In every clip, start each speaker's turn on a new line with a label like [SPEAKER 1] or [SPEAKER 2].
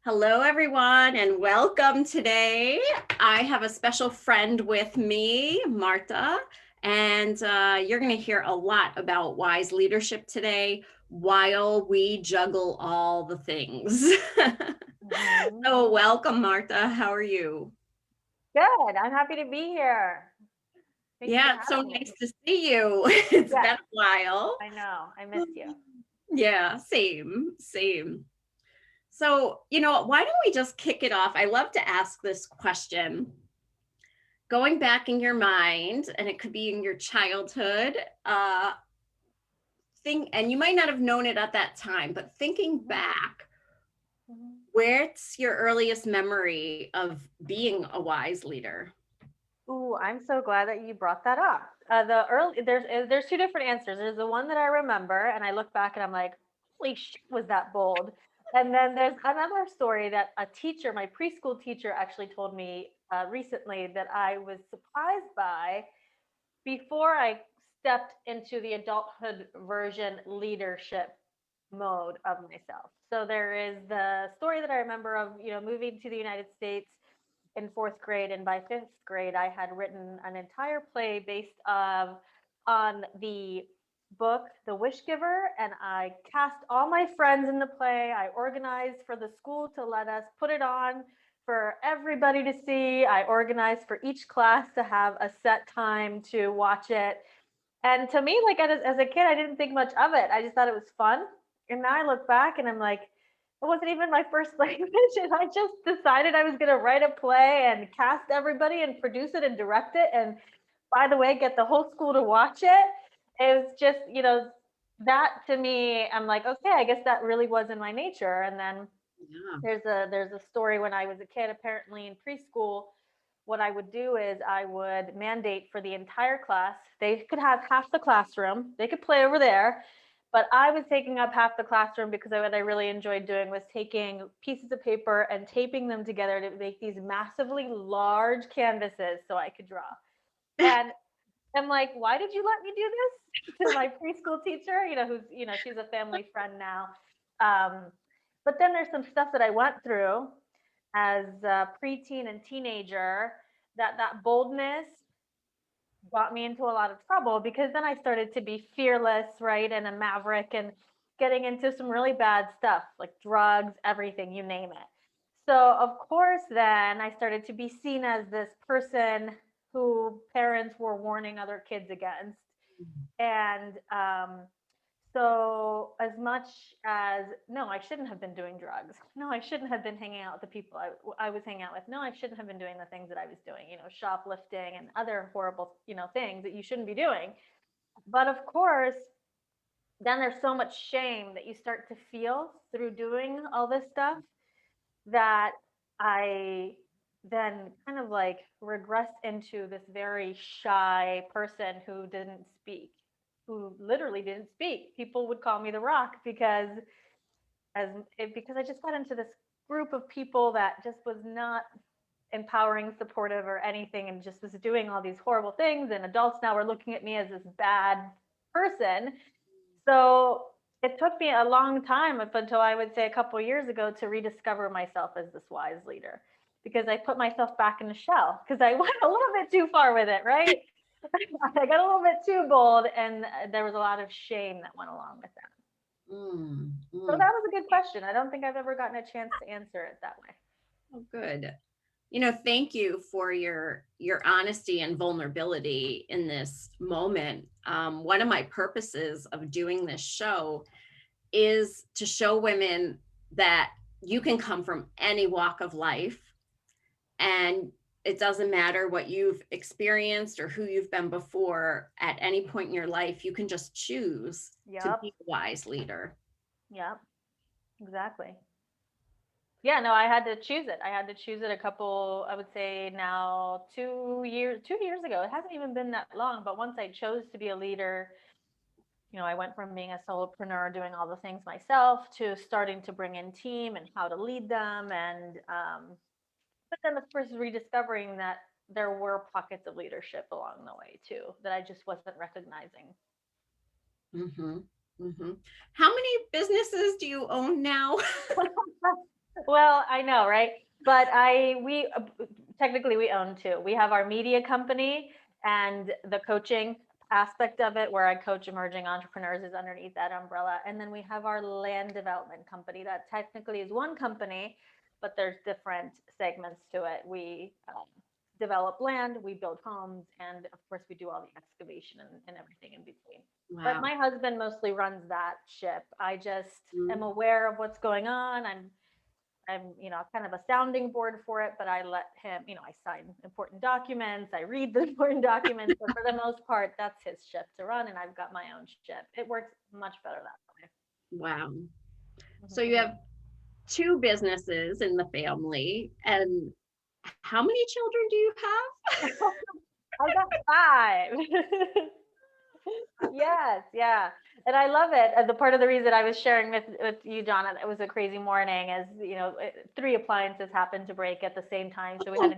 [SPEAKER 1] Hello, everyone, and welcome today. I have a special friend with me, Marta, and you're going to hear a lot about wise leadership today while we juggle all the things.
[SPEAKER 2] Mhm.
[SPEAKER 1] So, welcome, Marta. How are you?
[SPEAKER 2] Good. I'm happy to be here. Thank you for
[SPEAKER 1] Yeah, it's so
[SPEAKER 2] having
[SPEAKER 1] nice
[SPEAKER 2] me.
[SPEAKER 1] to see you. It's
[SPEAKER 2] Yes,
[SPEAKER 1] been a while.
[SPEAKER 2] I know. I missed you.
[SPEAKER 1] Yeah, same, same. So, why don't we just kick it off? I love to ask this question. Going back in your mind, and it could be in your childhood, and you might not have known it at that time, but thinking
[SPEAKER 2] Mhm,
[SPEAKER 1] back,
[SPEAKER 2] mhm.
[SPEAKER 1] where's your earliest memory of being a wise leader?
[SPEAKER 2] Ooh, I'm so glad that you brought that up. There's two different answers. There's the one that I remember, and I look back and I'm like, holy shit, was that bold? And then there's another story that a teacher, my preschool teacher, actually told me recently that I was surprised by before I stepped into the adulthood version leadership mode of myself. So there is the story that I remember of, moving to the United States in fourth grade, and by fifth grade, I had written an entire play based on the book The Wish Giver, and I cast all my friends in the play. I organized for the school to let us put it on for everybody to see. I organized for each class to have a set time to watch it. And to me, like as a kid, I didn't think much of it. I just thought it was fun. And now I look back and I'm like, it wasn't even my first language. And I just decided I was going to write a play and cast everybody and produce it and direct it. And by the way, get the whole school to watch it. It was just, that to me, I'm like, okay, I guess that really was in my nature. And then
[SPEAKER 1] Yeah.
[SPEAKER 2] there's a story when I was a kid, apparently in preschool, what I would do is I would mandate for the entire class. They could have half the classroom. They could play over there, but I was taking up half the classroom because what I really enjoyed doing was taking pieces of paper and taping them together to make these massively large canvases so I could draw. And I'm like, why did you let me do this? To my preschool teacher, she's a family friend now. Um, but then there's some stuff that I went through as a preteen and teenager, that boldness got me into a lot of trouble because then I started to be fearless, right? And a maverick and getting into some really bad stuff like drugs, everything, you name it. So, of course, then I started to be seen as this person who parents were warning other kids against. And so, as much as no, I shouldn't have been doing drugs. No, I shouldn't have been hanging out with the people I was hanging out with. No, I shouldn't have been doing the things that I was doing, shoplifting and other horrible, things that you shouldn't be doing. But of course, then there's so much shame that you start to feel through doing all this stuff that I then kind of like regressed into this very shy person who didn't speak, who literally didn't speak. People would call me the rock because I just got into this group of people that just was not empowering, supportive, or anything, and just was doing all these horrible things. And adults now were looking at me as this bad person. So it took me a long time up until I would say a couple of years ago to rediscover myself as this wise leader because I put myself back in the shell because I went a little bit too far with it, right? I got a little bit too bold and there was a lot of shame that went along with that.
[SPEAKER 1] Mm,
[SPEAKER 2] So
[SPEAKER 1] mm.
[SPEAKER 2] that was a good question. I don't think I've ever gotten a chance to answer it that way.
[SPEAKER 1] Oh, good. Thank you for your honesty and vulnerability in this moment. One of my purposes of doing this show is to show women that you can come from any walk of life, and it doesn't matter what you've experienced or who you've been before. At any point in your life, you can just choose to
[SPEAKER 2] Yep.
[SPEAKER 1] be a wise leader.
[SPEAKER 2] Yep. Exactly. Yeah, no, I had to choose it. I had to choose it a couple, I would say now 2 years ago. It hasn't even been that long, but once I chose to be a leader, I went from being a solopreneur doing all the things myself to starting to bring in team and how to lead them. And, but then of course rediscovering that there were pockets of leadership along the way too, that I just wasn't recognizing.
[SPEAKER 1] Hmm. Hmm. How many businesses do you own now?
[SPEAKER 2] Well, I know, right? But we technically we own two. We have our media company and the coaching aspect of it, where I coach emerging entrepreneurs, is underneath that umbrella. And then we have our land development company that technically is one company, but there's different segments to it. We develop land, we build homes, and of course we do all the excavation and everything in between. But
[SPEAKER 1] Wow.
[SPEAKER 2] my husband mostly runs that ship. I just am
[SPEAKER 1] Mm.
[SPEAKER 2] aware of what's going on. I'm, kind of a sounding board for it, but I let him, I sign important documents, I read the important documents, but for the most part, that's his ship to run, and I've got my own ship. It works much better that
[SPEAKER 1] Wow. So you
[SPEAKER 2] way.
[SPEAKER 1] have two businesses in the family, and how many children do you have?
[SPEAKER 2] I've got five. Yes, yeah. And I love it. The part of the reason I was sharing with you, Donna, it was a crazy morning, is, three appliances happened to break at the same time. So
[SPEAKER 1] Oh,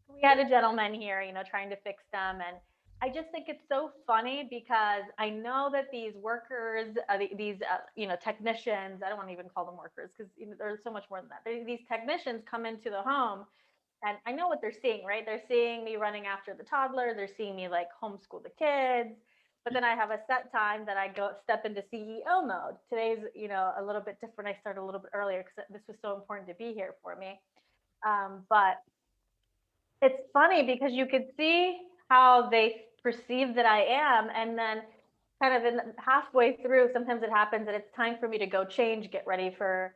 [SPEAKER 2] we had a gentleman here, trying to fix them. And I just think it's so funny because I know that these workers, these, technicians, I don't want to even call them workers because there's so much more than that. These technicians come into the home, and I know what they're seeing, right? They're seeing me running after the toddler. They're seeing me like homeschool the kids. But then I have a set time that I go step into CEO mode. Today's, a little bit different. I started a little bit earlier because this was so important to be here for me. But it's funny because you could see how they perceive that I am, and then kind of in halfway through, sometimes it happens that it's time for me to go change, get ready for,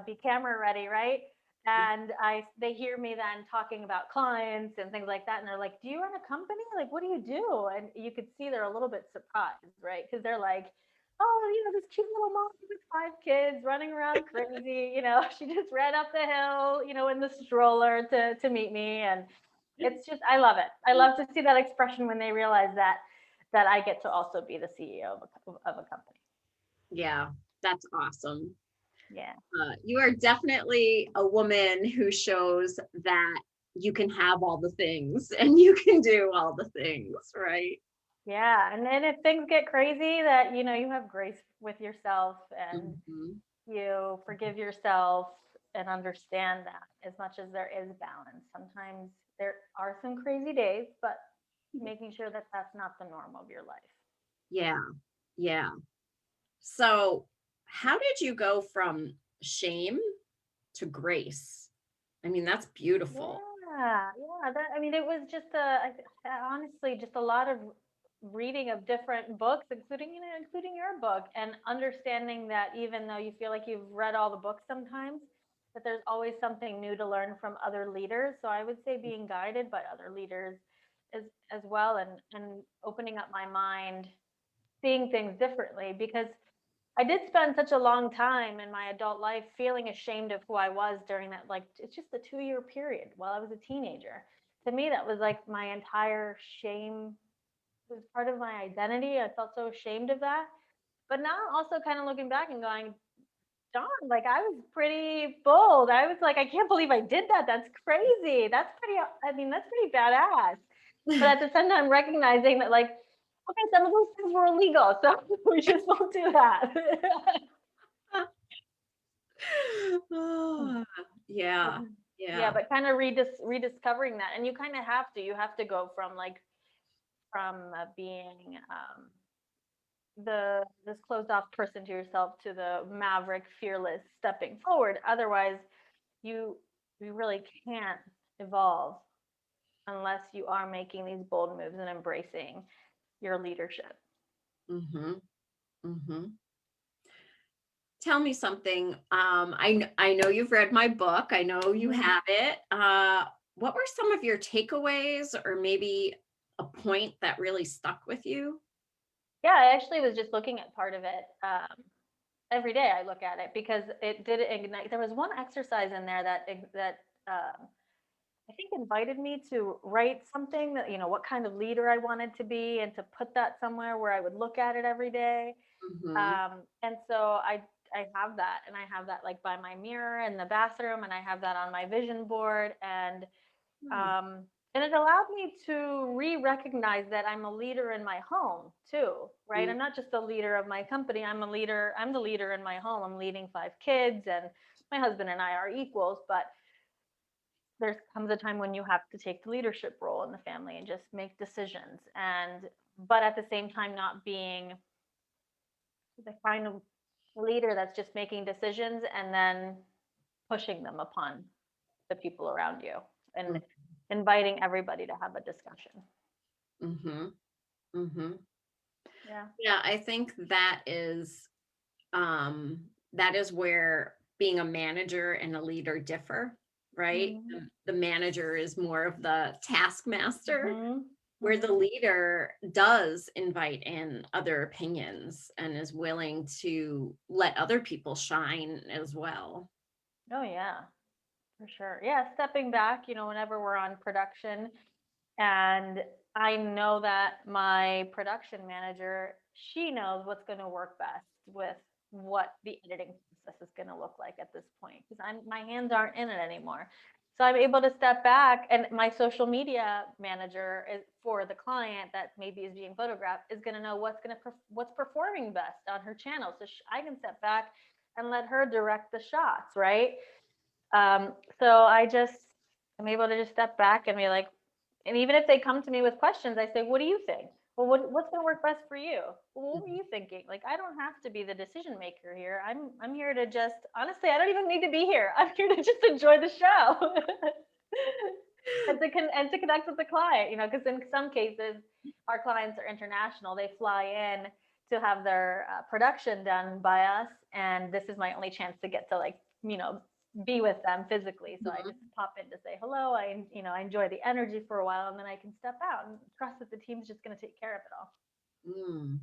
[SPEAKER 2] be camera ready, right? And they hear me then talking about clients and things like that, and they're like, "Do you run a company? Like, what do you do?" And you could see they're a little bit surprised, right? Because they're like, "Oh, this cute little mom with five kids running around crazy. She just ran up the hill, in the stroller to meet me." And it's just, I love it. I love to see that expression when they realize that I get to also be the CEO of a company.
[SPEAKER 1] yeah, that's awesome.
[SPEAKER 2] Yeah.
[SPEAKER 1] You are definitely a woman who shows that you can have all the things and you can do all the things, right?
[SPEAKER 2] Yeah. And then if things get crazy, that, you have grace with yourself, and
[SPEAKER 1] Mhm.
[SPEAKER 2] you forgive yourself and understand that as much as there is balance. Sometimes there are some crazy days, but making sure that that's not the norm of your life.
[SPEAKER 1] Yeah, yeah. So, how did you go from shame to grace? I mean, that's beautiful.
[SPEAKER 2] Yeah. I mean, it was just honestly just a lot of reading of different books, including your book, and understanding that even though you feel like you've read all the books sometimes, that there's always something new to learn from other leaders. So I would say being guided by other leaders as well, and opening up my mind, seeing things differently, because I did spend such a long time in my adult life feeling ashamed of who I was during that, like, it's just a 2 year period while I was a teenager. To me, that was like my entire shame. It was part of my identity. I felt so ashamed of that. But now, also kind of looking back and going, Dawn, like, I was pretty bold. I was like, I can't believe I did that. That's crazy. I mean, that's pretty badass. But at the same time, recognizing that, like, okay, some of those things were illegal. So we just won't do that.
[SPEAKER 1] Oh, yeah,
[SPEAKER 2] Yeah,
[SPEAKER 1] yeah.
[SPEAKER 2] but kind of rediscovering that, and you kind of have to. You have to go from, like, from being the this closed off person to yourself to the maverick, fearless, stepping forward. Otherwise, you you really can't evolve unless you are making these bold moves and embracing your leadership.
[SPEAKER 1] Mhm, mhm. Tell me something. I know you've read my book. I know you
[SPEAKER 2] Mhm.
[SPEAKER 1] have it. What were some of your takeaways, or maybe a point that really stuck with you?
[SPEAKER 2] Yeah, I actually was just looking at part of it. Every day I look at it because it did ignite. There was one exercise in there that I think invited me to write something that, what kind of leader I wanted to be, and to put that somewhere where I would look at it every day.
[SPEAKER 1] Mhm,
[SPEAKER 2] And so I have that, and I have that like by my mirror in the bathroom, and I have that on my vision board,
[SPEAKER 1] mm,
[SPEAKER 2] um, and it allowed me to recognize that I'm a leader in my home too, right?
[SPEAKER 1] mm,
[SPEAKER 2] I'm not just a leader of my company. I'm the leader in my home. I'm leading five kids, and my husband and I are equals, but there comes a time when you have to take the leadership role in the family and just make decisions, and but at the same time not being the kind of leader that's just making decisions and then pushing them upon the people around you, and inviting everybody to have a discussion.
[SPEAKER 1] Mm-hmm. Mm-hmm.
[SPEAKER 2] Yeah.
[SPEAKER 1] Yeah, I think that is where being a manager and a leader differ, right?
[SPEAKER 2] Mhm.
[SPEAKER 1] The manager is more of the taskmaster,
[SPEAKER 2] Mhm.
[SPEAKER 1] where the
[SPEAKER 2] Mhm.
[SPEAKER 1] leader does invite in other opinions and is willing to let other people shine as well.
[SPEAKER 2] Oh yeah, for sure. Yeah, stepping back, whenever we're on production, and I know that my production manager, she knows what's going to work best with what the editing process is going to look like at this point, because my hands aren't in it anymore. So I'm able to step back, and my social media manager is for the client that maybe is being photographed is going to know what's performing best on her channel. So I can step back and let her direct the shots, right? So I'm able to just step back and be like, and even if they come to me with questions, I say, what do you think? Well, what's going to work best for you? Well, what were you thinking? Like, I don't have to be the decision maker here. I'm here to just, honestly, I don't even need to be here. I'm here to just enjoy the show. And to connect with the client, because in some cases, our clients are international. They fly in to have their production done by us, and this is my only chance to get to, like, be with them physically. So I
[SPEAKER 1] Mhm.
[SPEAKER 2] just pop in to say hello. I enjoy the energy for a while, and then I can step out and trust that the team's just going to take care of it all.
[SPEAKER 1] Mm.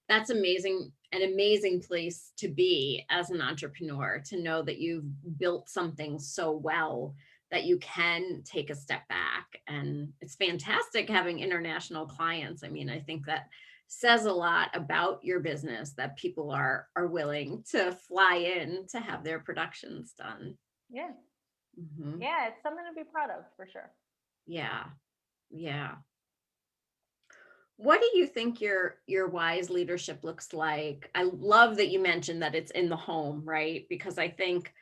[SPEAKER 1] That's amazing, an amazing place to be as an entrepreneur, to know that you've built something so well that you can take a step back. And it's fantastic having international clients. I mean, I think that says a lot about your business, that people are willing to fly in to have their productions done.
[SPEAKER 2] Yeah.
[SPEAKER 1] Hmm.
[SPEAKER 2] Yeah, it's something to be proud of for sure.
[SPEAKER 1] Yeah. Yeah. What do you think your wise leadership looks like? I love that you mentioned that it's in the home, right? Because I think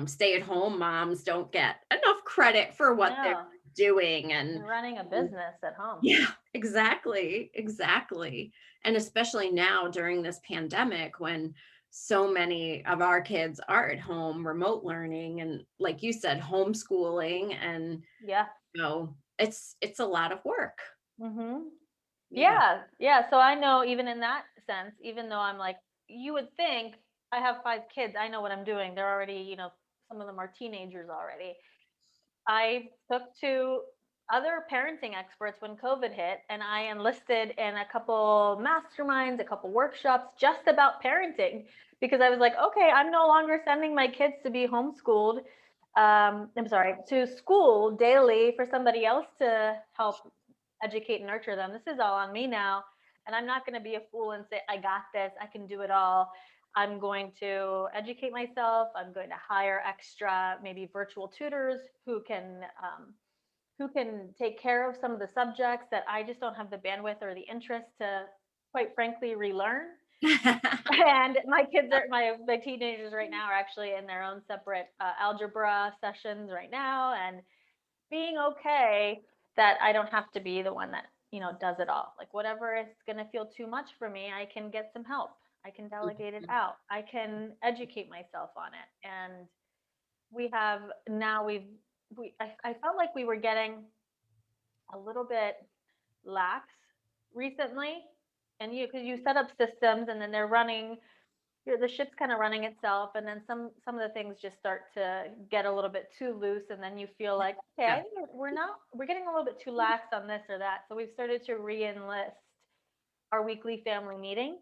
[SPEAKER 1] stay-at-home moms don't get enough credit for what they're
[SPEAKER 2] No,
[SPEAKER 1] doing. And
[SPEAKER 2] you're running a business at home.
[SPEAKER 1] yeah, exactly, exactly. And especially now during this pandemic, when so many of our kids are at home, remote learning, and like you said, homeschooling, and
[SPEAKER 2] Yeah.
[SPEAKER 1] it's a lot of work.
[SPEAKER 2] Mhm.
[SPEAKER 1] Yeah.
[SPEAKER 2] Yeah. Yeah, so I know, even in that sense, even though I'm like, you would think, I have 5 kids, I know what I'm doing. They're already, some of them are teenagers already. I took to other parenting experts when COVID hit, and I enlisted in a couple masterminds, a couple workshops just about parenting, because I was like, okay, I'm no longer sending my kids to be homeschooled. I'm sorry, to school daily for somebody else to help educate and nurture them. This is all on me now. And I'm not going to be a fool and say, I got this, I can do it all. I'm going to educate myself. I'm going to hire extra, maybe virtual tutors who can take care of some of the subjects that I just don't have the bandwidth or the interest to, quite frankly, relearn. And my teenagers right now are actually in their own separate algebra sessions right now, and being okay that I don't have to be the one that, does it all. Like, whatever is going to feel too much for me, I can get some help. I can delegate it out. I can educate myself on it. And we have now I felt like we were getting a little bit lax recently. And because you set up systems, and then they're running, the ship's kind of running itself, and then some of the things just start to get a little bit too loose, and then you feel like, okay, I
[SPEAKER 1] Yeah.
[SPEAKER 2] think we're getting a little bit too lax on this or that. So we've started to re-enlist our weekly family meetings,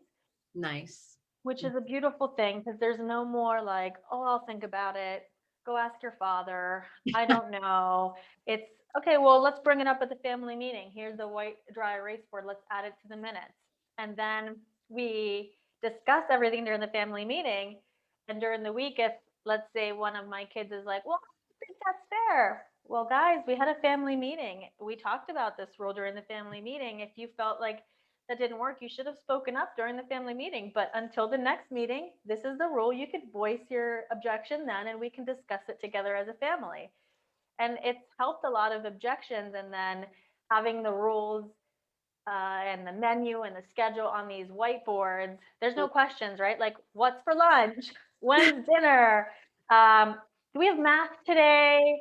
[SPEAKER 1] Nice.
[SPEAKER 2] which is a beautiful thing, because there's no more like, oh, I'll think about it, go ask your father, I don't know. It's okay, well, let's bring it up at the family meeting. Here's the white dry erase board, let's add it to the minutes. And then we discuss everything during the family meeting. And during the week, if, let's say, one of my kids is like, well, I think that's fair, well, guys, we had a family meeting, we talked about this rule during the family meeting. If you felt like that didn't work. You should have spoken up during the family meeting. But until the next meeting, this is the rule. You could voice your objection then, and we can discuss it together as a family. And it's helped a lot of objections. And then having the rules and the menu and the schedule on these whiteboards, there's no questions, right? Like, what's for lunch? When's dinner? Um, do we have math today?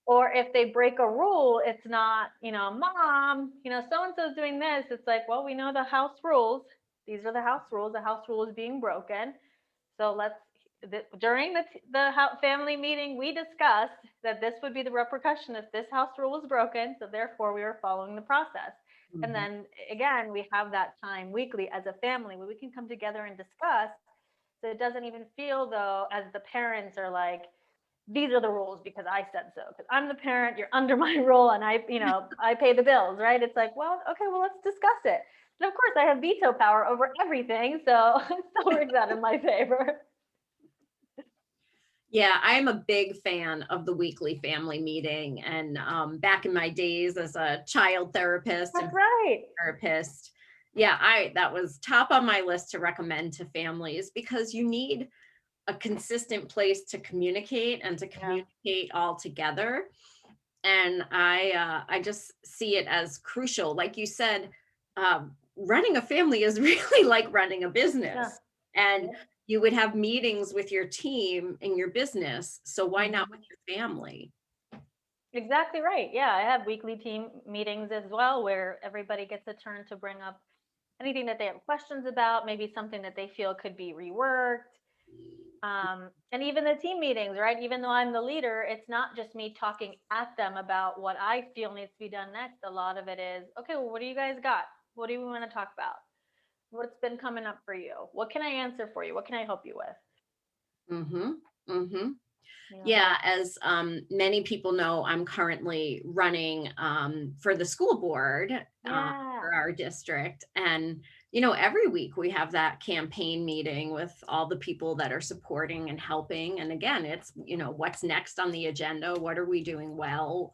[SPEAKER 2] Or if they break a rule, it's not, mom, so and so's doing this. It's like, well, we know the house rules. These are the house rules. The house rule is being broken. So during the family meeting, we discussed that this would be the repercussion if this house rule was broken. So therefore, we were following the process. And
[SPEAKER 1] Mhm.
[SPEAKER 2] then again, we have that time weekly as a family where we can come together and discuss. So it doesn't even feel though, as the parents are like, these are the rules because I said so. Because I'm the parent, you're under my rule, and I pay the bills, right? It's like, well, okay, well, let's discuss it. And of course, I have veto power over everything, so it still works out in my favor.
[SPEAKER 1] Yeah, I'm a big fan of the weekly family meeting. And back in my days as a child therapist and
[SPEAKER 2] That's right.
[SPEAKER 1] therapist, yeah, that was top on my list to recommend to families because you need a consistent place to communicate and to
[SPEAKER 2] Yeah.
[SPEAKER 1] communicate all together. And I just see it as crucial. Like you said, running a family is really like running a
[SPEAKER 2] Yeah.
[SPEAKER 1] business, and
[SPEAKER 2] Yep.
[SPEAKER 1] you would have meetings with your team in your business. So why not with
[SPEAKER 2] Mhm.
[SPEAKER 1] your family?
[SPEAKER 2] Exactly right. Yeah, I have weekly team meetings as well where everybody gets a turn to bring up anything that they have questions about, maybe something that they feel could be reworked. And even the team meetings, right? Even though I'm the leader, it's not just me talking at them about what I feel needs to be done next. A lot of it is, okay, well, what do you guys got? What do we want to talk about? What's been coming up for you? What can I answer for you? What can I help you with?
[SPEAKER 1] Mm-hmm. Mm-hmm.
[SPEAKER 2] Yeah.
[SPEAKER 1] Yeah, as many people know, I'm currently running for the school board
[SPEAKER 2] Yeah.
[SPEAKER 1] for our district. And, every week we have that campaign meeting with all the people that are supporting and helping. And again, it's, what's next on the agenda? What are we doing well?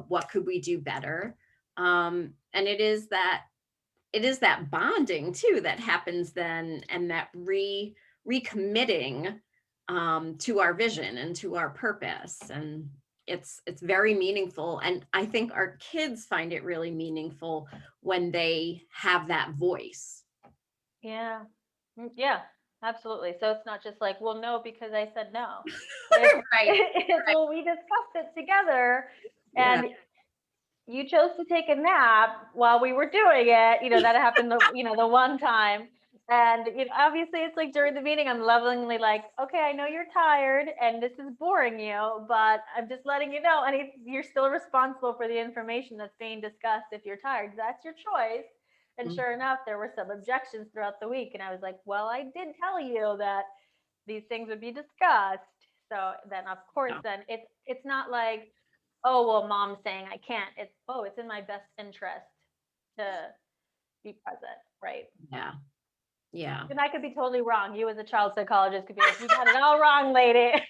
[SPEAKER 1] What could we do better? And it is that bonding too that happens then, and that recommitting to our vision and to our purpose. And it's very meaningful, and I think our kids find it really meaningful when they have that voice.
[SPEAKER 2] Yeah. Yeah, absolutely. So it's not just like, well, no, because I said no. It's
[SPEAKER 1] Right.
[SPEAKER 2] it's well, we discussed it together,
[SPEAKER 1] Yeah.
[SPEAKER 2] and you chose to take a nap while we were doing it. That happened the one time. And obviously it's like during the meeting, I'm lovingly like, okay, I know you're tired and this is boring you, but I'm just letting you know. And you're still responsible for the information that's being discussed if you're tired. That's your choice. And
[SPEAKER 1] Mm,
[SPEAKER 2] sure enough, there were some objections throughout the week. And I was like, well, I did tell you that these things would be discussed. So then of course
[SPEAKER 1] yeah.
[SPEAKER 2] then it's not like, oh well, mom's saying I can't. It's in my best interest to be present, right?
[SPEAKER 1] Yeah. Yeah.
[SPEAKER 2] And I could be totally wrong. You as a child psychologist could be like, you got it all wrong, lady.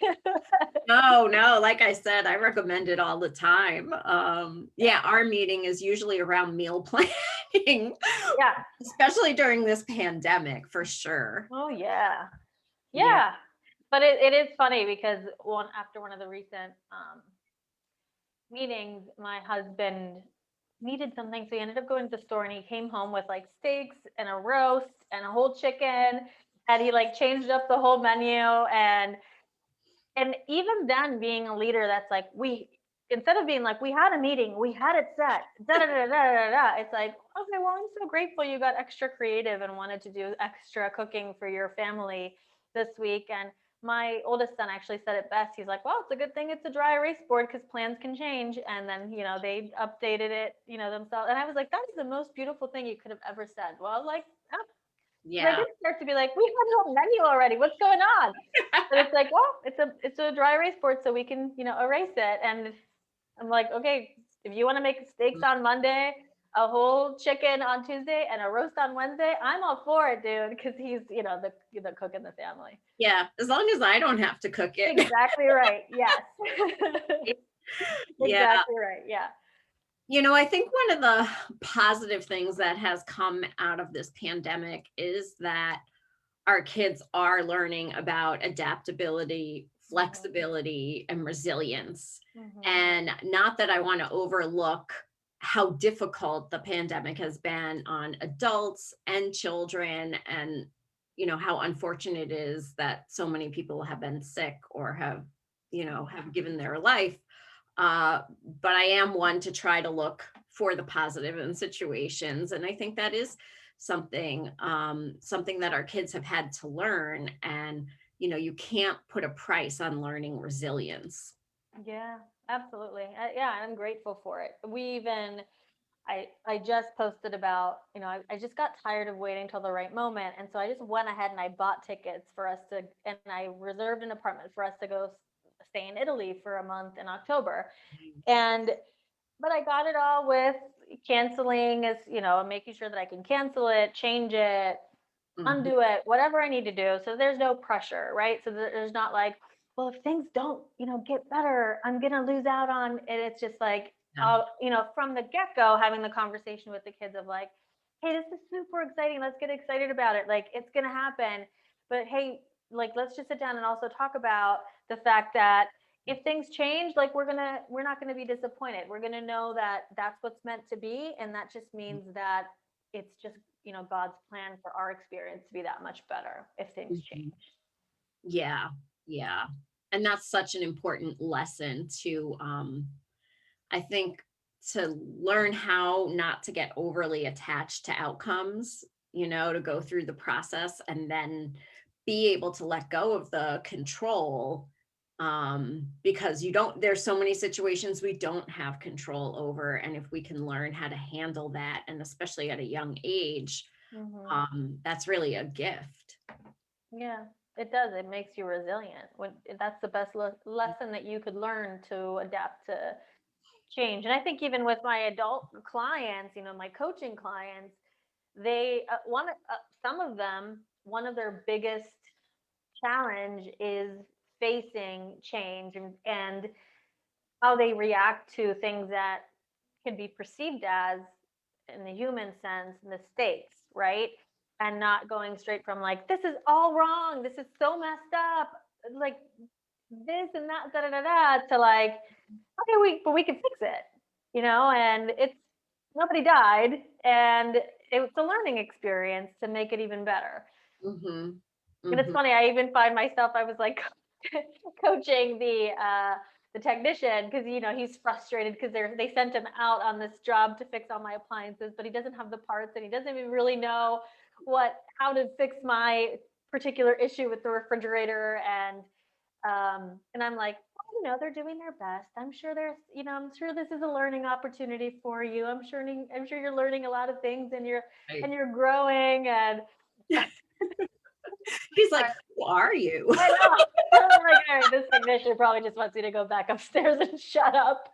[SPEAKER 1] No, no, like I said, I recommend it all the time.
[SPEAKER 2] Yeah.
[SPEAKER 1] Yeah, our meeting is usually around meal planning,
[SPEAKER 2] Yeah.
[SPEAKER 1] especially during this pandemic, for sure.
[SPEAKER 2] Oh yeah.
[SPEAKER 1] Yeah.
[SPEAKER 2] Yeah. But it is funny because after one of the recent meetings, my husband needed something. So he ended up going to the store and he came home with like steaks and a roast and a whole chicken. And he like changed up the whole menu. And even then being a leader, that's like, instead of being like, we had a meeting, we had it set, da da da da da da. It's like, okay, well, I'm so grateful you got extra creative and wanted to do extra cooking for your family this week. And my oldest son actually said it best. He's like, well, it's a good thing it's a dry erase board because plans can change. And then, they updated it, themselves. And I was like, that is the most beautiful thing you could have ever said. Well, like, oh, I
[SPEAKER 1] Yeah.
[SPEAKER 2] did start to be like, we had no menu already. What's going on? But it's like, well, it's a dry erase board, so we can, erase it. And I'm like, okay, if you want to make steaks on Monday, a whole chicken on Tuesday, and a roast on Wednesday, I'm all for it, dude, because he's, the cook in the family.
[SPEAKER 1] Yeah. As long as I don't have to cook it.
[SPEAKER 2] Exactly right. Yes.
[SPEAKER 1] Yeah.
[SPEAKER 2] Exactly right. Yeah.
[SPEAKER 1] I think one of the positive things that has come out of this pandemic is that our kids are learning about adaptability,
[SPEAKER 2] Mhm,
[SPEAKER 1] flexibility, and resilience.
[SPEAKER 2] mhm,
[SPEAKER 1] And not that I want to overlook how difficult the pandemic has been on adults and children, and how unfortunate it is that so many people have been sick or have given their life. uh, but I am one to try to look for the positive in situations, and I think that is something that our kids have had to learn. And you can't put a price on learning resilience.
[SPEAKER 2] yeah, absolutely. Yeah, I'm grateful for it. I just posted about, I just got tired of waiting till the right moment, and so I just went ahead and I bought tickets for us to, and I reserved an apartment for us to go stay in Italy for a month in October. And but I got it all with canceling, as making sure that I can cancel it, change it,
[SPEAKER 1] Mhm.
[SPEAKER 2] undo it, whatever I need to do. So there's no pressure, right? So there's not like, well, if things don't, get better, I'm gonna lose out on. And it's just like,
[SPEAKER 1] Yeah.
[SPEAKER 2] from the get go, having the conversation with the kids of like, hey, this is super exciting. Let's get excited about it. Like it's gonna happen. But hey, like let's just sit down and also talk about the fact that if things change, like we're not gonna be disappointed. We're gonna know that that's what's meant to be, and that just means that it's just God's plan for our experience to be that much better if things
[SPEAKER 1] Mhm.
[SPEAKER 2] change.
[SPEAKER 1] Yeah, yeah. And that's such an important lesson to, I think, to learn how not to get overly attached to outcomes, to go through the process and then be able to let go of the control. Because there's so many situations we don't have control over. And if we can learn how to handle that, and especially at a young age,
[SPEAKER 2] Hmm.
[SPEAKER 1] that's really a gift.
[SPEAKER 2] Yeah, it does. It makes you resilient. When that's the best lesson that you could learn to adapt to change. And I think even with my adult clients, my coaching clients, they some of them, one of their biggest challenge is facing change, and how they react to things that can be perceived as, in the human sense, mistakes, right? And not going straight from like, this is all wrong, this is so messed up, like this and that, da da da da, to like, okay, but we can fix it, and it's nobody died, and it's a learning experience to make it even better.
[SPEAKER 1] Mhm.
[SPEAKER 2] And it's
[SPEAKER 1] Mhm.
[SPEAKER 2] funny, I even find myself, I was like coaching the technician because he's frustrated because they sent him out on this job to fix all my appliances, but he doesn't have the parts and he doesn't even really know how to fix my particular issue with the refrigerator. And I'm like, well, they're doing their best. I'm sure this is a learning opportunity for you. I'm sure you're learning a lot of things, and you're
[SPEAKER 1] Right.
[SPEAKER 2] and you're growing. And
[SPEAKER 1] He's like, "Who are you?"
[SPEAKER 2] I know. I'm like, all right, this technician probably just wants you to go back upstairs and shut up.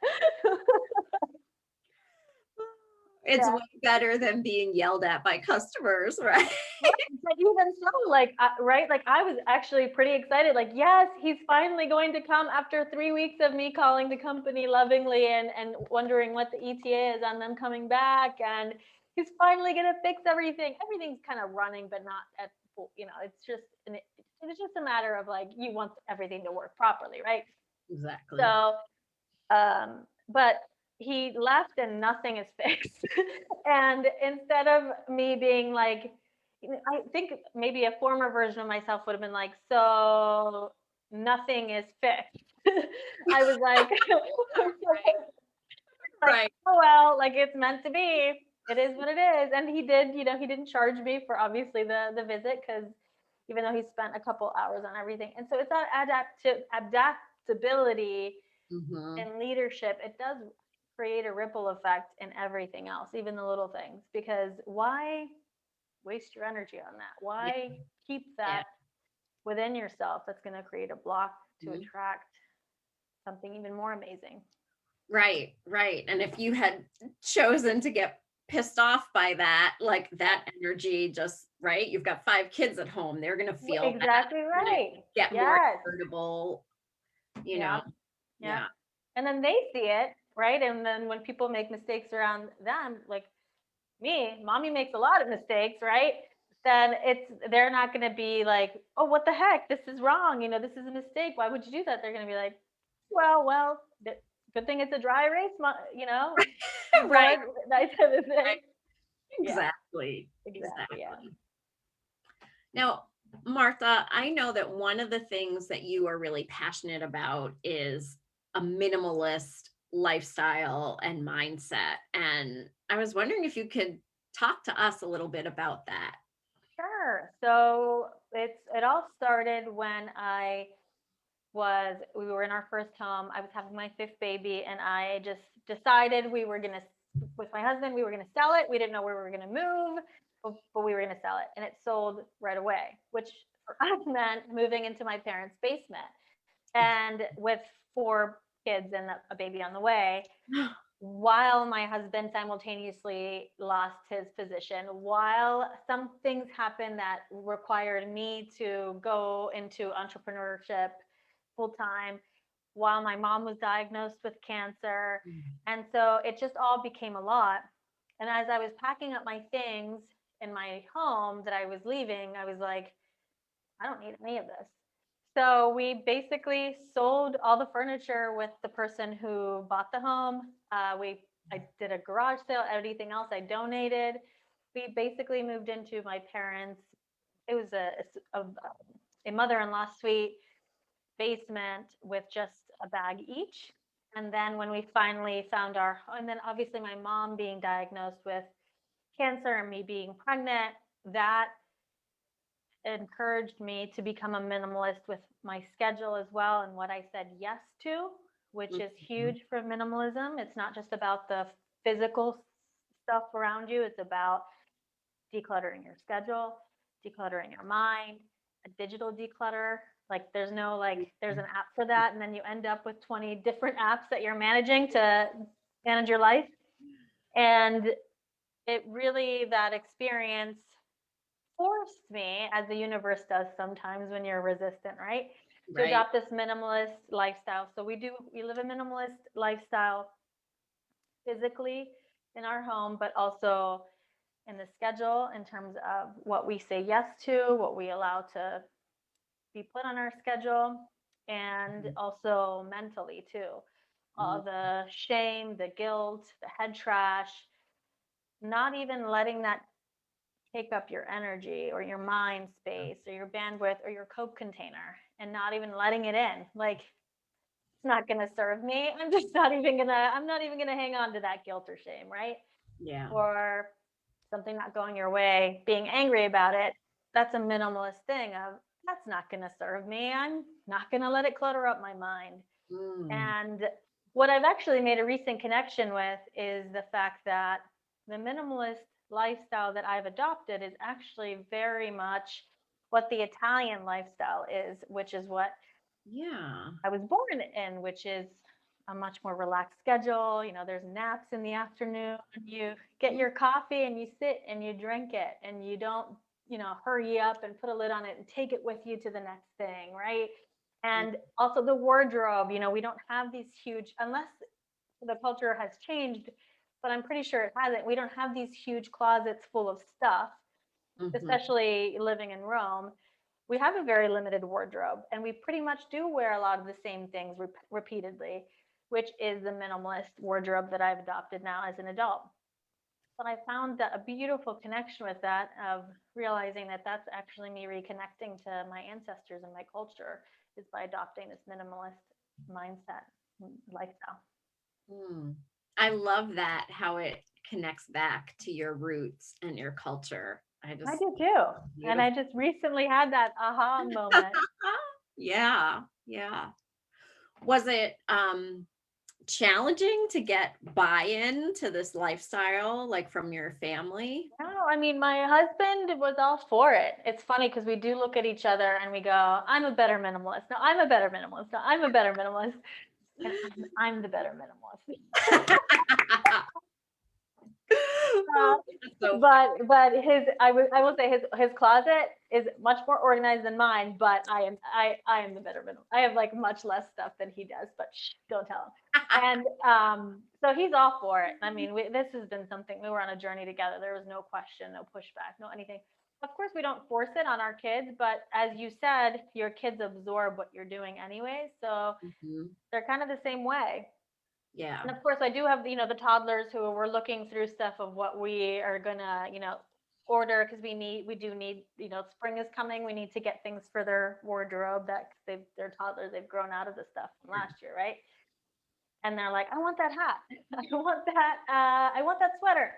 [SPEAKER 1] It's
[SPEAKER 2] Yeah.
[SPEAKER 1] way better than being yelled at by customers, right?
[SPEAKER 2] Right, but even so, like, right, like I was actually pretty excited. Like, yes, he's finally going to come after 3 weeks of me calling the company lovingly and wondering what the ETA is on them coming back, and he's finally gonna fix everything. Everything's kind of running, but not at full. It's just a matter of like you want everything to work properly, right?
[SPEAKER 1] Exactly.
[SPEAKER 2] So but he left and nothing is fixed. And instead of me being like, I think maybe a former version of myself would have been like, so nothing is fixed. I was like, like,
[SPEAKER 1] Right.
[SPEAKER 2] oh well, like it's meant to be. It is what it is. And he didn't charge me for obviously the visit, because even though he spent a couple hours on everything. And so it's that adaptability
[SPEAKER 1] Mhm.
[SPEAKER 2] in leadership. It does create a ripple effect in everything else, even the little things, because why waste your energy on that?
[SPEAKER 1] Yeah,
[SPEAKER 2] Why keep
[SPEAKER 1] yeah.
[SPEAKER 2] that within yourself? That's going to create a block to
[SPEAKER 1] Mhm.
[SPEAKER 2] attract something even more amazing.
[SPEAKER 1] Right, right, and if you had chosen to get pissed off by that, like,
[SPEAKER 2] Yeah.
[SPEAKER 1] that energy just right? You've got 5 kids at home, they're gonna feel that,
[SPEAKER 2] Exactly
[SPEAKER 1] they're gonna
[SPEAKER 2] right.
[SPEAKER 1] get more
[SPEAKER 2] Yes.
[SPEAKER 1] irritable, you
[SPEAKER 2] Yeah.
[SPEAKER 1] know?
[SPEAKER 2] Yeah.
[SPEAKER 1] Yeah.
[SPEAKER 2] And then they see it. right? And then when people make mistakes around them, like me, mommy makes a lot of mistakes, right? Then they're not going to be like, oh, what the heck? This is wrong. This is a mistake. Why would you do that? They're going to be like, well, good thing it's a dry erase,
[SPEAKER 1] Right,
[SPEAKER 2] board, that type of thing.
[SPEAKER 1] right.
[SPEAKER 2] Yeah,
[SPEAKER 1] Exactly.
[SPEAKER 2] exactly. Yeah.
[SPEAKER 1] Exactly. Now, Martha, I know that one of the things that you are really passionate about is a minimalist lifestyle and mindset. And I was wondering if you could talk to us a little bit about that.
[SPEAKER 2] Sure. So it all started when we were in our first home. I was having my fifth baby, and I just decided with my husband, we were gonna sell it. We didn't know where we were gonna move, but we were gonna sell it, and it sold right away, which for us meant moving into my parents' basement. And with four kids and a baby on the way, while my husband simultaneously lost his position, while some things happened that required me to go into entrepreneurship full time, while my mom was diagnosed with cancer. And so it just all became a lot. And as I was packing up my things in my home that I was leaving, I was like, I don't need any of this. So we basically sold all the furniture with the person who bought the home. I did a garage sale. Everything else I donated. We basically moved into my parents'. It was a mother-in-law suite basement with just a bag each. And then when we finally found and then obviously my mom being diagnosed with cancer and me being pregnant, that encouraged me to become a minimalist with my schedule as well and what I said yes to, which is
[SPEAKER 1] Mhm.
[SPEAKER 2] huge for minimalism. It's not just about the physical stuff around you, it's about decluttering your schedule, decluttering your mind, a digital declutter. Like there's an app for that, and then you end up with 20 different apps that you're managing to manage your life. And that experience forced me, as the universe does sometimes when you're resistant, right? To
[SPEAKER 1] Right.
[SPEAKER 2] adopt this minimalist lifestyle. So we live a minimalist lifestyle physically in our home, but also in the schedule in terms of what we say yes to, what we allow to be put on our schedule, and also mentally too. All
[SPEAKER 1] Mhm.
[SPEAKER 2] the shame, the guilt, the head trash, not even letting that take up your energy or your mind space or your bandwidth or your Coke container, and not even letting it in. Like, it's not going to serve me. I'm not even going to hang on to that guilt or shame, right?
[SPEAKER 1] Yeah.
[SPEAKER 2] Or something not going your way, being angry about it. That's a minimalist thing of, that's not going to serve me. I'm not going to let it clutter up my mind.
[SPEAKER 1] Mm.
[SPEAKER 2] And what I've actually made a recent connection with is the fact that the minimalist lifestyle that I've adopted is actually very much what the Italian lifestyle is, which is what
[SPEAKER 1] Yeah.
[SPEAKER 2] I was born in, which is a much more relaxed schedule. There's naps in the afternoon. You get
[SPEAKER 1] Mm.
[SPEAKER 2] your coffee and you sit and you drink it, and you don't, hurry up and put a lid on it and take it with you to the next thing, right?
[SPEAKER 1] Yeah.
[SPEAKER 2] And also the wardrobe, we don't have these huge, unless the culture has changed, but I'm pretty sure it hasn't. We don't have these huge closets full of stuff,
[SPEAKER 1] Mhm.
[SPEAKER 2] especially living in Rome. We have a very limited wardrobe, and we pretty much do wear a lot of the same things repeatedly, which is the minimalist wardrobe that I've adopted now as an adult. But I found that a beautiful connection with that, of realizing that that's actually me reconnecting to my ancestors and my culture, is by adopting this minimalist mindset lifestyle.
[SPEAKER 1] Mm. I love that, how it connects back to your roots and your culture. I
[SPEAKER 2] I
[SPEAKER 1] just
[SPEAKER 2] do too. And I
[SPEAKER 1] beautiful.
[SPEAKER 2] just recently had that aha moment.
[SPEAKER 1] Yeah, yeah. Was it challenging to get buy-in to this lifestyle, like from your family?
[SPEAKER 2] No, I mean, my husband was all for it. It's funny because we do look at each other and we go, I'm a better minimalist. No, I'm a better minimalist. No, I'm a better minimalist. And I'm the better minimalist. Uh,
[SPEAKER 1] That's so
[SPEAKER 2] but I will say his closet is much more organized than mine, but I am the better middle. I have like much less stuff than he does, but shh, don't tell him. And so he's all for it. I mean, this has been something we were on a journey together. There was no question, no pushback, no anything. Of course, we don't force it on our kids, but as you said, your kids absorb what you're doing anyway, so
[SPEAKER 1] Mhm.
[SPEAKER 2] they're kind of the same way.
[SPEAKER 1] Yeah.
[SPEAKER 2] And of course, I do have, the toddlers who we're looking through stuff of what we are gonna, order because we do need, spring is coming. We need to get things for their wardrobe that they're toddlers. They've grown out of the stuff from last year, right? And they're like, I want that hat. I want that sweater.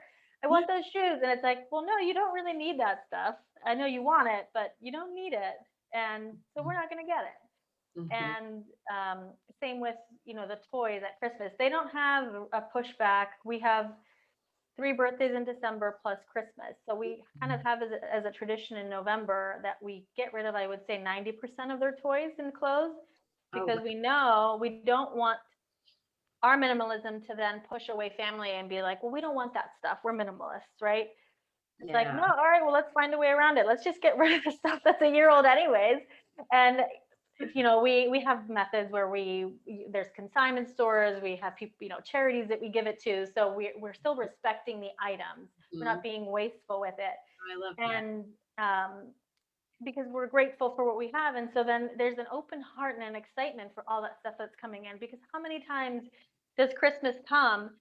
[SPEAKER 2] I want those shoes. And it's like, well, no, you don't really need that stuff. I know you want it, but you don't need it. And so we're not gonna get it.
[SPEAKER 1] Mhm.
[SPEAKER 2] And same with the toys at Christmas. They don't have a pushback. We have 3 birthdays in December plus Christmas, so we kind of have as a tradition in November that we get rid of, I would say, 90% of their toys and clothes,
[SPEAKER 1] Oh,
[SPEAKER 2] because we know we don't want our minimalism to then push away family and be like, well, we don't want that stuff, we're minimalists, right? It's like,
[SPEAKER 1] yeah.
[SPEAKER 2] no, all right, well, let's find a way around it. Let's just get rid of the stuff that's a year old anyways. And we have methods where there's consignment stores, we have people, charities that we give it to. So we're still respecting the items. We're
[SPEAKER 1] Mhm.
[SPEAKER 2] not being wasteful with it.
[SPEAKER 1] I love that.
[SPEAKER 2] And because we're grateful for what we have. And so then there's an open heart and an excitement for all that stuff that's coming in. Because how many times does Christmas come,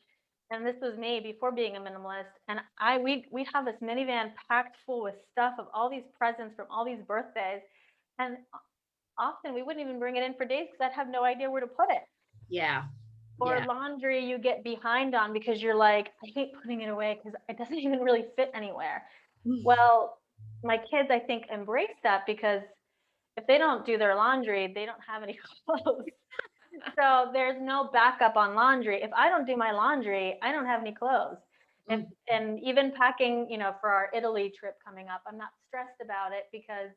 [SPEAKER 2] and this was me before being a minimalist, and we have this minivan packed full with stuff of all these presents from all these birthdays, and often we wouldn't even bring it in for days because I'd have no idea where to put it.
[SPEAKER 1] Yeah.
[SPEAKER 2] Or
[SPEAKER 1] Yeah.
[SPEAKER 2] laundry you get behind on because you're like, I hate putting it away because it doesn't even really fit anywhere. Well, my kids, I think, embrace that because if they don't do their laundry, they don't have any clothes. So there's no backup on laundry. If I don't do my laundry, I don't have any clothes. If
[SPEAKER 1] Mhm.
[SPEAKER 2] and even packing, for our Italy trip coming up, I'm not stressed about it because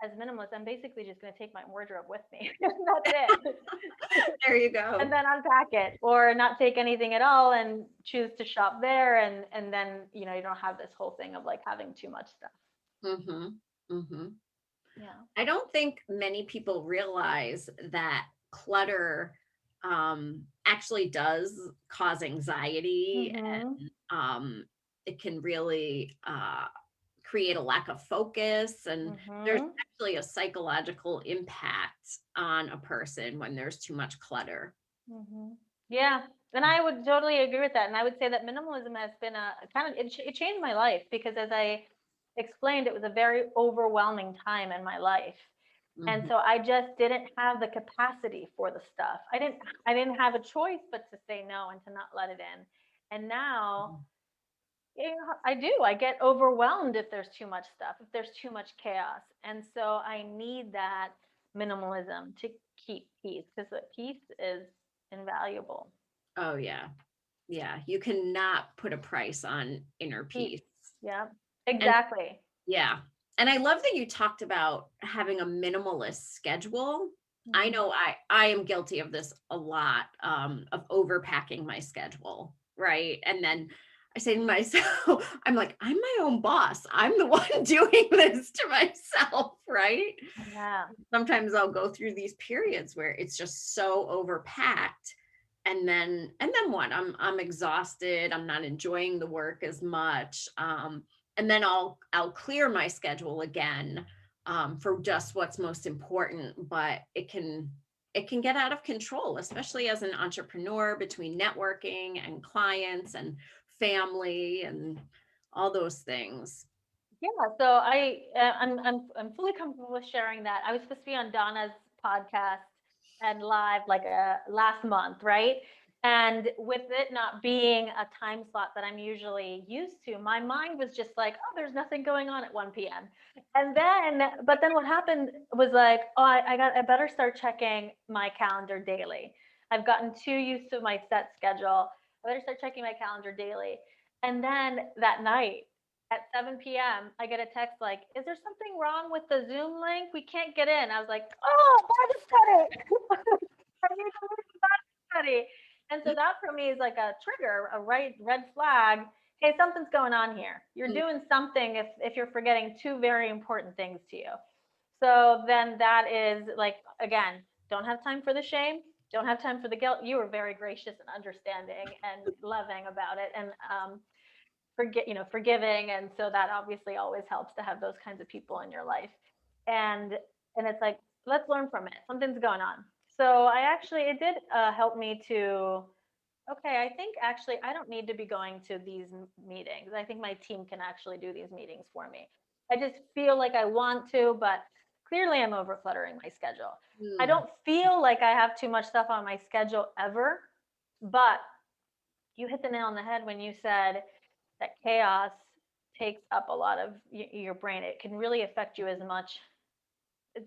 [SPEAKER 2] as minimalist, I'm basically just going to take my wardrobe with me. That's it.
[SPEAKER 1] There you
[SPEAKER 2] And
[SPEAKER 1] go.
[SPEAKER 2] then unpack it or not take anything at all and choose to shop there, and then, you don't have this whole thing of like having too much stuff.
[SPEAKER 1] Mhm. Mhm.
[SPEAKER 2] Yeah.
[SPEAKER 1] I don't think many people realize that clutter actually does cause anxiety,
[SPEAKER 2] Mhm.
[SPEAKER 1] and it can really create a lack of focus. And there's
[SPEAKER 2] Mhm.
[SPEAKER 1] actually a psychological impact on a person when there's too much clutter.
[SPEAKER 2] Mhm. Yeah, and I would totally agree with that. And I would say that minimalism has been a kind of it changed my life because, as I explained, it was a very overwhelming time in my life. And
[SPEAKER 1] Mhm.
[SPEAKER 2] so I just didn't have the capacity for the stuff. I didn't have a choice but to say no and to not let it in. And now, I do. I get overwhelmed if there's too much stuff, if there's too much chaos. And so I need that minimalism to keep peace because the peace is invaluable.
[SPEAKER 1] Oh, yeah. Yeah. You cannot put a price on inner
[SPEAKER 2] Peace.
[SPEAKER 1] peace.
[SPEAKER 2] Yeah,
[SPEAKER 1] And
[SPEAKER 2] exactly.
[SPEAKER 1] yeah. And I love that you talked about having a minimalist schedule. I
[SPEAKER 2] Mhm.
[SPEAKER 1] know I am guilty of this a lot, of overpacking my schedule, right? And then I say to myself, I'm like, I'm my own boss. I'm the one doing this to myself, right?
[SPEAKER 2] Yeah.
[SPEAKER 1] Sometimes I'll go through these periods where it's just so overpacked, and then what? I'm exhausted. I'm not enjoying the work as much. And then I'll clear my schedule again, for just what's most important. But it can get out of control, especially as an entrepreneur, between networking and clients and family and all those things.
[SPEAKER 2] Yeah, so I'm fully comfortable with sharing that. I was supposed to be on Donna's podcast and live like last month, right? And with it not being a time slot that I'm usually used to, my mind was just like, oh, there's nothing going on at 1 p.m. But then what happened was like, oh, I better start checking my calendar daily. I've gotten too used to my set schedule. I better start checking my calendar daily. And then that night, at 7 p.m., I get a text like, is there something wrong with the Zoom link? We can't get in. I was like, oh, Bible study. I need to learn Bible study. And so that for me is like a trigger, a red flag. hey, something's going on here. You're
[SPEAKER 1] Mm,
[SPEAKER 2] doing something if you're forgetting two very important things to you. So then that is like, again, don't have time for the shame, don't have time for the guilt. You were very gracious and understanding and loving about it, and forgiving. And so that obviously always helps to have those kinds of people in your life. And and it's like, let's learn from it. Something's going on. So I actually, it did help me to, okay, I think actually I don't need to be going to these meetings. I think my team can actually do these meetings for me. I just feel like I want to, but clearly I'm over cluttering my schedule. I
[SPEAKER 1] mm,
[SPEAKER 2] don't feel like I have too much stuff on my schedule ever, but you hit the nail on the head when you said that chaos takes up a lot of your brain. It can really affect you as much,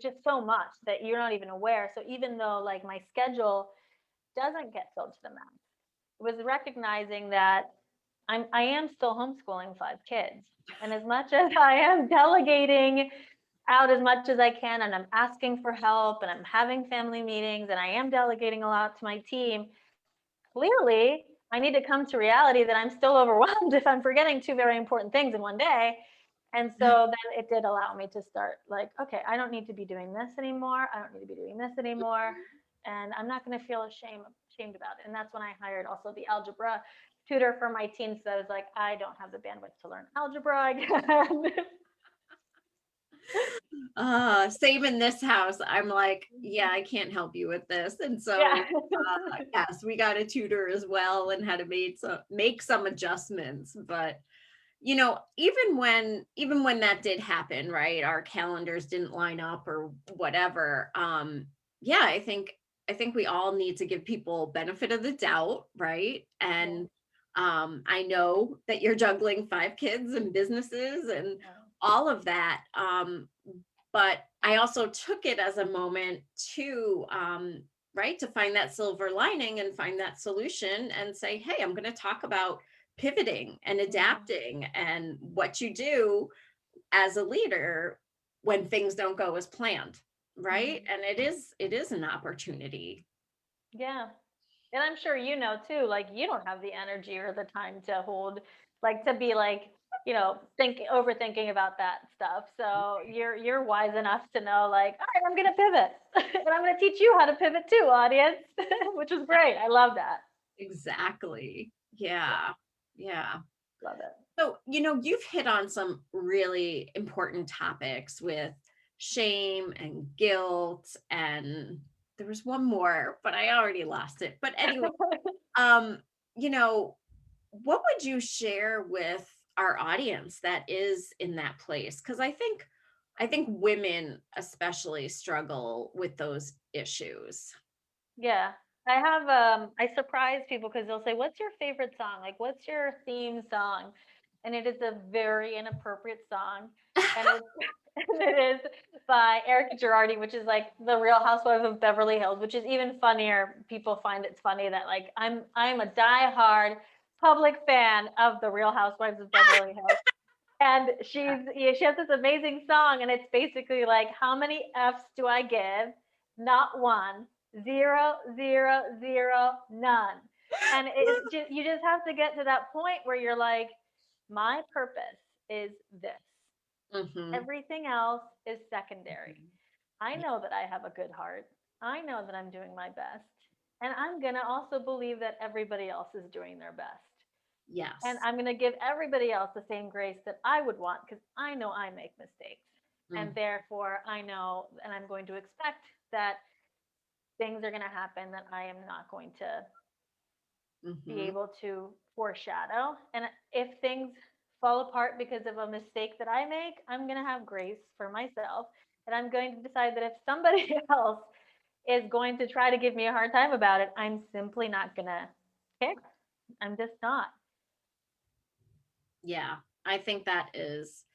[SPEAKER 2] just so much that you're not even aware. So even though like my schedule doesn't get filled to the max, was recognizing that I am still homeschooling 5 kids. And as much as I am delegating out as much as I can, and I'm asking for help, and I'm having family meetings, and I am delegating a lot to my team, clearly I need to come to reality that I'm still overwhelmed if I'm forgetting two very important things in one day. And so then it did allow me to start like, okay, I don't need to be doing this anymore. I don't need to be doing this anymore. And I'm not going to feel ashamed about it. And that's when I hired also the algebra tutor for my teens. So I was like, I don't have the bandwidth to learn algebra again.
[SPEAKER 1] same in this house. I'm like, yeah, I can't help you with this. And
[SPEAKER 2] Yeah.
[SPEAKER 1] so, yes, we got a tutor as well and had to make some adjustments. But even when that did happen, right? Our calendars didn't line up or whatever. Yeah, I think we all need to give people benefit of the doubt, right?
[SPEAKER 2] Yeah.
[SPEAKER 1] And I know that you're juggling 5 kids and businesses and
[SPEAKER 2] Yeah.
[SPEAKER 1] all of that. But I also took it as a moment to right, to find that silver lining and find that solution and say, hey, I'm going to talk about pivoting and
[SPEAKER 2] Mhm.
[SPEAKER 1] adapting and what you do as a leader when things don't go as planned, right?
[SPEAKER 2] Mhm.
[SPEAKER 1] And it is an opportunity.
[SPEAKER 2] Yeah. And I'm sure you know too, like you don't have the energy or the time to hold, like to be like, overthinking about that stuff. So you're wise enough to know, like, all right, I'm gonna pivot. And I'm gonna teach you how to pivot too, audience, which is great. I love that.
[SPEAKER 1] Exactly.
[SPEAKER 2] Yeah,
[SPEAKER 1] Yeah. Yeah.
[SPEAKER 2] love it.
[SPEAKER 1] So, you've hit on some really important topics with shame and guilt, and there was one more, but I already lost it. But anyway, um, you know, what would you share with our audience that is in that place? Because I think women especially struggle with those issues.
[SPEAKER 2] Yeah. I surprise people because they'll say, "What's your favorite song? Like, what's your theme song?" And it is a very inappropriate song. And it's and it is by Erica Girardi, which is like the Real Housewives of Beverly Hills, which is even funnier. People find it funny that like I'm a diehard public fan of the Real Housewives of Beverly Hills. And she has this amazing song, and it's basically like, how many F's do I give? Not one, zero, zero, zero, none. And it's just, you just have to get to that point where you're like, my purpose is this.
[SPEAKER 1] Hmm.
[SPEAKER 2] Everything else is secondary. I know that I have a good heart. I know that I'm doing my best. And I'm going to also believe that everybody else is doing their best. And
[SPEAKER 1] Yes.
[SPEAKER 2] I'm going to give everybody else the same grace that I would want because I know I make mistakes. And
[SPEAKER 1] Mm,
[SPEAKER 2] therefore, I know and I'm going to expect that things are going to happen that I am not going to be
[SPEAKER 1] mhm.
[SPEAKER 2] able to foreshadow. And if things fall apart because of a mistake that I make, I'm going to have grace for myself. And I'm going to decide that if somebody else is going to try to give me a hard time about it, I'm simply not going to care. I'm just not.
[SPEAKER 1] Yeah, I think that is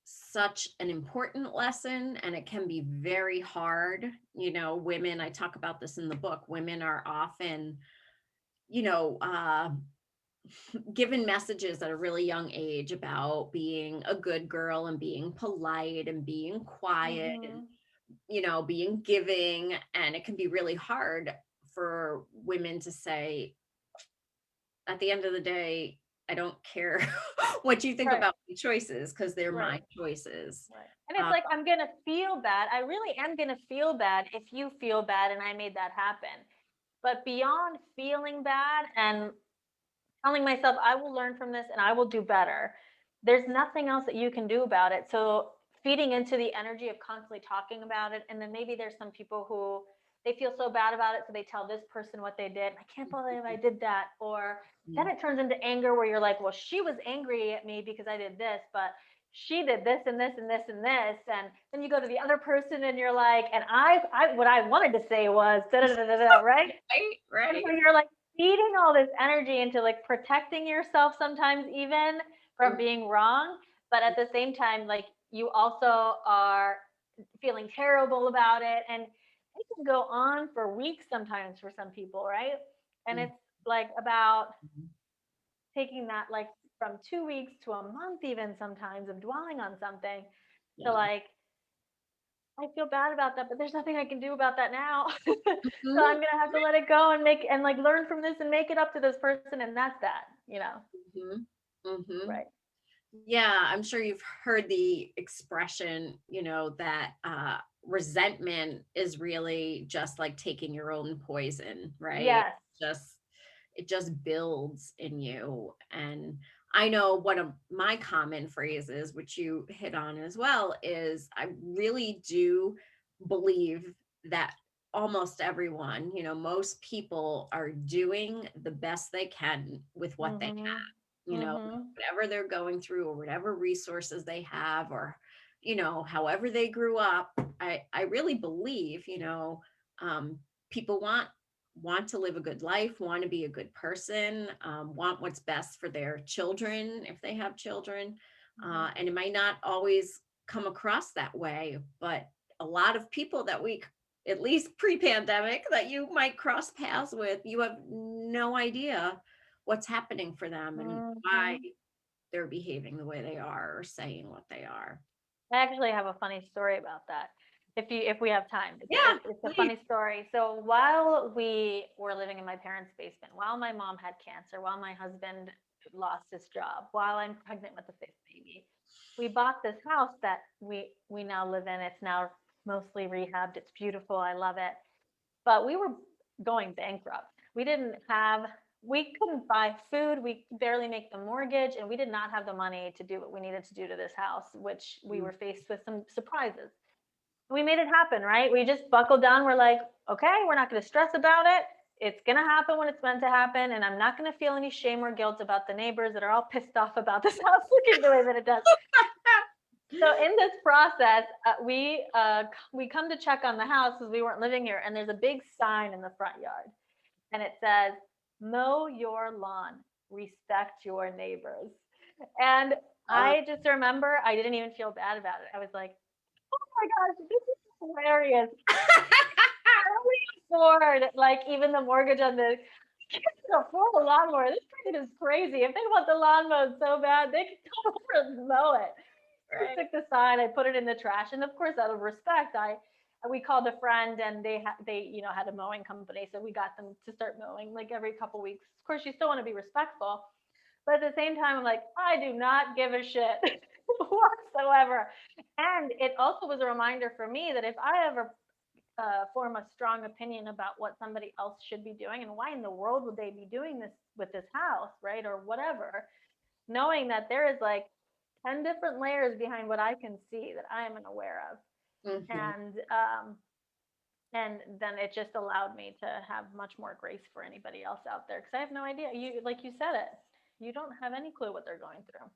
[SPEAKER 1] such an important lesson, and it can be very hard. Women, I talk about this in the book, women are often, you know, uh, given messages at a really young age about being a good girl and being polite and being quiet and,
[SPEAKER 2] Mm-hmm.
[SPEAKER 1] being giving. And it can be really hard for women to say, at the end of the day, I don't care what you think
[SPEAKER 2] Right.
[SPEAKER 1] about my choices because they're
[SPEAKER 2] Right.
[SPEAKER 1] my choices.
[SPEAKER 2] Right. And it's
[SPEAKER 1] Uh,
[SPEAKER 2] like, I'm going to feel bad. I really am going to feel bad if you feel bad and I made that happen. But beyond feeling bad and telling myself I will learn from this and I will do better. There's nothing else that you can do about it. So feeding into the energy of constantly talking about it, and then maybe there's some people who they feel so bad about it, so they tell this person what they did. I can't believe I did that. Or then
[SPEAKER 1] mm,
[SPEAKER 2] it turns into anger where you're like, well, she was angry at me because I did this, but she did this and this and this and this, and then you go to the other person and you're like, and I what I wanted to say was da da da da da, right?
[SPEAKER 1] right,
[SPEAKER 2] And
[SPEAKER 1] right.
[SPEAKER 2] so you're like feeding all this energy into like protecting yourself sometimes even from
[SPEAKER 1] Mm,
[SPEAKER 2] being wrong, but at the same time, like you also are feeling terrible about it. And it can go on for weeks sometimes for some people, right? And
[SPEAKER 1] mm,
[SPEAKER 2] it's like about
[SPEAKER 1] mm.
[SPEAKER 2] taking that like from 2 weeks to a month, even sometimes of dwelling on something to
[SPEAKER 1] Yeah.
[SPEAKER 2] like, I feel bad about that, but there's nothing I can do about that now. So
[SPEAKER 1] Mhm,
[SPEAKER 2] I'm gonna have to let it go and make and like learn from this and make it up to this person, and that's that, you know.
[SPEAKER 1] mhm, mhm.
[SPEAKER 2] Right.
[SPEAKER 1] Yeah, I'm sure you've heard the expression, that resentment is really just like taking your own poison, right?
[SPEAKER 2] Yes.
[SPEAKER 1] Just it just builds in you. And I know one of my common phrases, which you hit on as well, is I really do believe that almost everyone, most people are doing the best they can with what they
[SPEAKER 2] Mhm.
[SPEAKER 1] you know,
[SPEAKER 2] Mhm.
[SPEAKER 1] whatever they're going through or whatever resources they have or, however they grew up. I really believe, um, people want to live a good life, want to be a good person, want what's best for their children if they have children.
[SPEAKER 2] Mhm.
[SPEAKER 1] And it might not always come across that way, but a lot of people that we, at least pre-pandemic, that you might cross paths with, you have no idea what's happening for them and why
[SPEAKER 2] Mhm.
[SPEAKER 1] they're behaving the way they are or saying what they are.
[SPEAKER 2] I actually have a funny story about that. If we have time,
[SPEAKER 1] Yeah,
[SPEAKER 2] it's a
[SPEAKER 1] please.
[SPEAKER 2] funny story. So while we were living in my parents' basement, while my mom had cancer, while my husband lost his job, while I'm pregnant with the fifth baby, we bought this house that we now live in. It's now mostly rehabbed. It's beautiful. I love it. But we were going bankrupt. We couldn't buy food. We could barely make the mortgage, and we did not have the money to do what we needed to do to this house, which we
[SPEAKER 1] Mm,
[SPEAKER 2] were faced with some surprises. We made it happen, right? We just buckled down. We're like, okay, we're not going to stress about it. It's going to happen when it's meant to happen. And I'm not going to feel any shame or guilt about the neighbors that are all pissed off about this house looking the way that it does. So in this process, we come to check on the house because we weren't living here, and there's a big sign in the front yard, and it says, "Mow your lawn, respect your neighbors." And
[SPEAKER 1] uh,
[SPEAKER 2] I just remember I didn't even feel bad about it. I was like, "Oh my gosh, this is hilarious! How do we afford like even the mortgage on the can't afford a lawnmower? This person is crazy. If they want the lawn mowed so bad, they can come over and mow it." I
[SPEAKER 1] right.
[SPEAKER 2] took the sign, I put it in the trash, and of course, out of respect, I we called a friend, and they had a mowing company, so we got them to start mowing like every couple weeks. Of course, you still want to be respectful, but at the same time, I'm like, I do not give a shit whatsoever. And it also was a reminder for me that if I ever form a strong opinion about what somebody else should be doing and why in the world would they be doing this with this house, right, or whatever, knowing that there is like 10 different layers behind what I can see that I am unaware of.
[SPEAKER 1] Mhm.
[SPEAKER 2] And then it just allowed me to have much more grace for anybody else out there because I have no idea. You like you said it. You don't have any clue what they're going through.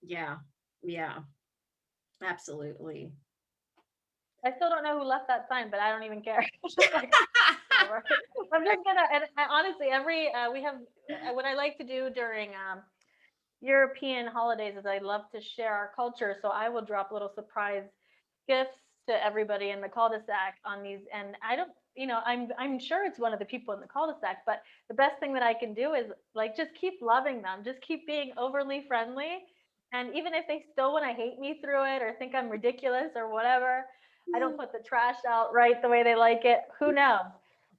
[SPEAKER 1] Yeah. Yeah. Absolutely.
[SPEAKER 2] I still don't know who left that sign, but I don't even care. It's just like whatever. I'm just gonna. And honestly, every we have what I like to do during European holidays is I love to share our culture. So I will drop little surprise gifts to everybody in the cul-de-sac on these. And I don't, I'm sure it's one of the people in the cul-de-sac, but the best thing that I can do is like just keep loving them, just keep being overly friendly. And even if they still want to hate me through it or think I'm ridiculous or whatever, I don't put the trash out right the way they like it. Who knows?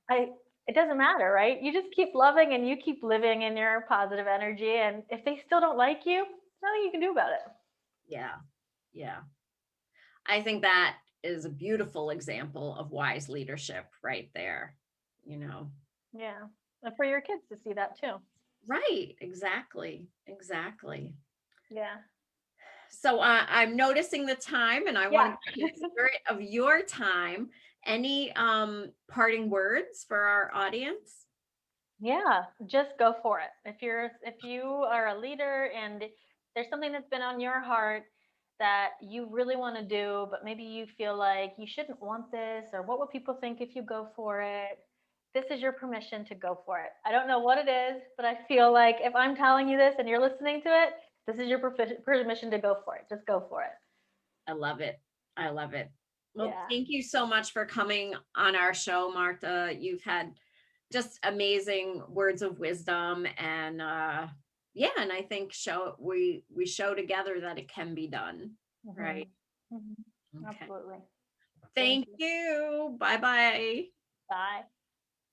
[SPEAKER 2] I it doesn't matter, right? You just keep loving and you keep living in your positive energy. And if they still don't like you, there's nothing you can do about it.
[SPEAKER 1] Yeah. Yeah. I think that is a beautiful example of wise leadership right there, you know.
[SPEAKER 2] Yeah. And for your kids to see that too.
[SPEAKER 1] Right, exactly. Exactly.
[SPEAKER 2] Yeah.
[SPEAKER 1] So I'm noticing the time and I want
[SPEAKER 2] Yeah.
[SPEAKER 1] to be considerate of your time. Any parting words for our audience?
[SPEAKER 2] Yeah, just go for it. If you are a leader and there's something that's been on your heart that you really want to do, but maybe you feel like you shouldn't want this, or what would people think if you go for it? This is your permission to go for it. I don't know what it is, but I feel like if I'm telling you this and you're listening to it, this is your permission to go for it. Just go for it.
[SPEAKER 1] I love it. I love it. Well,
[SPEAKER 2] Yeah.
[SPEAKER 1] thank you so much for coming on our show, Marta. You've had just amazing words of wisdom and yeah, and I think we show together that it can be done, right?
[SPEAKER 2] Hmm. Hmm.
[SPEAKER 1] Okay.
[SPEAKER 2] Absolutely. Thank
[SPEAKER 1] Thank
[SPEAKER 2] you.
[SPEAKER 1] you. Bye-bye.
[SPEAKER 2] Bye.